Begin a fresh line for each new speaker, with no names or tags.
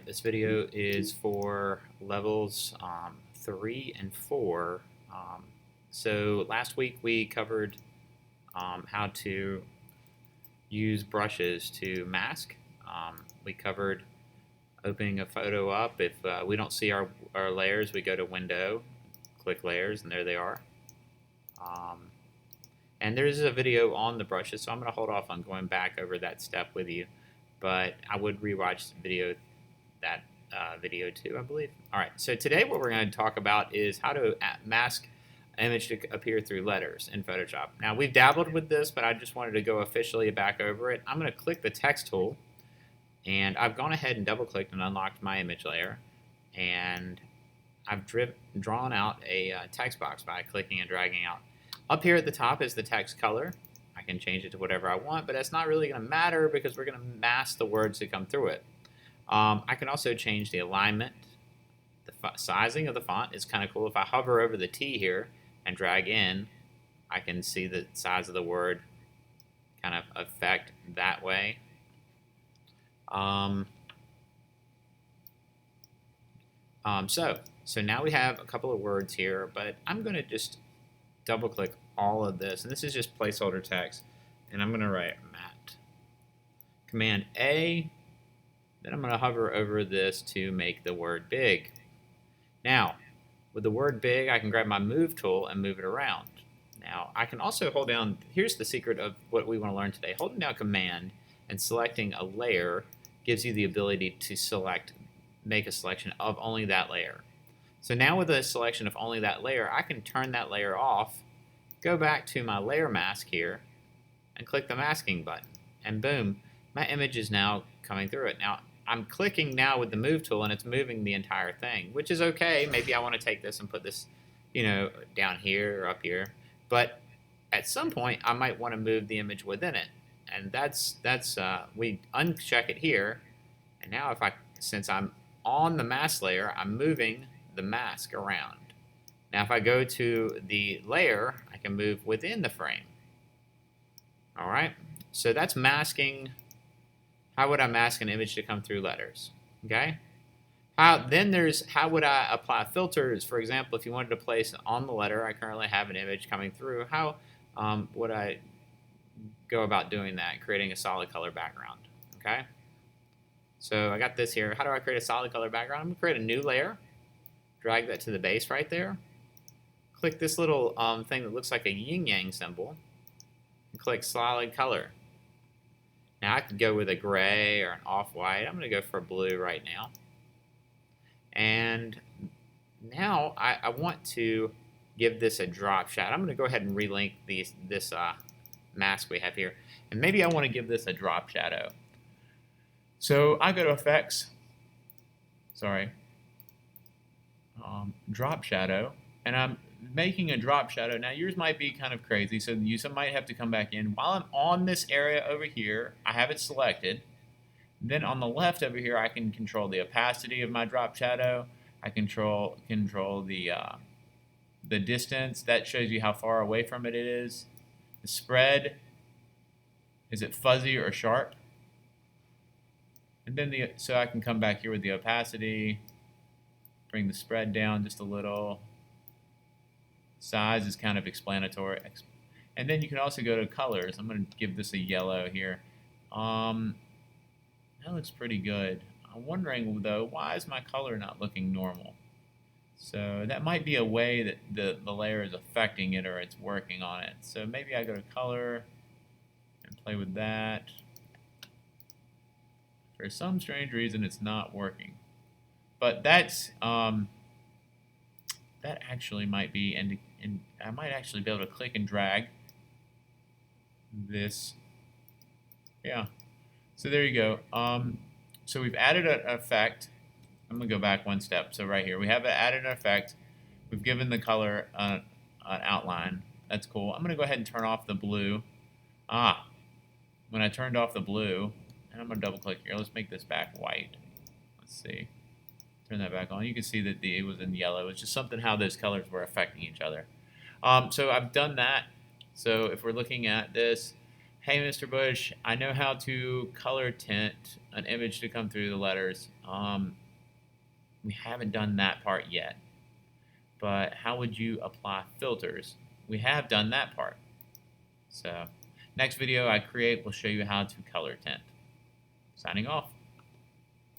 this video is for levels 3 and 4. So last week we covered how to use brushes to mask. We covered opening a photo up. If we don't see our layers, we go to Window, click Layers, and there they are. And there's a video on the brushes, so I'm going to hold off on going back over that step with you. But I would rewatch that video too, I believe. All right, so today what we're going to talk about is how to mask image to appear through letters in Photoshop. Now, we've dabbled with this, but I just wanted to go officially back over it. I'm going to click the text tool, and I've gone ahead and double-clicked and unlocked my image layer, and I've drawn out a text box by clicking and dragging out. Up here at the top is the text color. I can change it to whatever I want, but that's not really going to matter because we're going to mask the words that come through it. I can also change the alignment. The sizing of the font is kind of cool. If I hover over the T here and drag in, I can see the size of the word kind of affect that way. So now we have a couple of words here, but I'm going to just double click all of this, and this is just placeholder text, and I'm going to write Matt. Command A, then I'm going to hover over this to make the word big. Now, with the word big, I can grab my move tool and move it around. Now, I can also hold down, here's the secret of what we want to learn today. Holding down Command and selecting a layer gives you the ability to make a selection of only that layer. So now with a selection of only that layer, I can turn that layer off, go back to my layer mask here, and click the masking button. And boom, my image is now coming through it. Now, I'm clicking now with the move tool, and it's moving the entire thing, which is okay. Maybe I want to take this and put this, down here or up here. But at some point, I might want to move the image within it. And we uncheck it here. And now since I'm on the mask layer, I'm moving the mask around. Now if I go to the layer, I can move within the frame. All right, so that's masking. How would I mask an image to come through letters? Okay. How would I apply filters? For example, if you wanted to place on the letter, I currently have an image coming through. How would I go about doing that? Creating a solid color background. Okay. So I got this here. How do I create a solid color background? I'm going to create a new layer. Drag that to the base right there. Click this little thing that looks like a yin-yang symbol. And click solid color. Now I could go with a gray or an off-white. I'm going to go for blue right now. And now I want to give this a drop shot. I'm going to go ahead and relink this mask we have here. And maybe I want to give this a drop shadow. So I go to Effects, drop shadow, and I'm making a drop shadow. Now yours might be kind of crazy, so you might have to come back in. While I'm on this area over here, I have it selected. Then on the left over here, I can control the opacity of my drop shadow. I control the distance. That shows you how far away from it is. The spread, is it fuzzy or sharp? And then so I can come back here with the opacity, bring the spread down just a little. Size is kind of explanatory. And then you can also go to colors. I'm going to give this a yellow here. That looks pretty good. I'm wondering though, why is my color not looking normal? So that might be a way that the layer is affecting it or it's working on it. So maybe I go to color and play with that. For some strange reason, it's not working. But that actually might be, and I might actually be able to click and drag this. Yeah. So there you go. So we've added an effect. I'm going to go back one step. So right here, we have added an effect. We've given the color an outline. That's cool. I'm going to go ahead and turn off the blue. When I turned off the blue, and I'm going to double click here. Let's make this back white. Let's see. Turn that back on. You can see that it was in yellow. It's just something how those colors were affecting each other. So I've done that. So if we're looking at this, Hey, Mr. Bush, I know how to color tint an image to come through the letters. We haven't done that part yet. But how would you apply filters? We have done that part. So, next video I create will show you how to color tint. Signing off.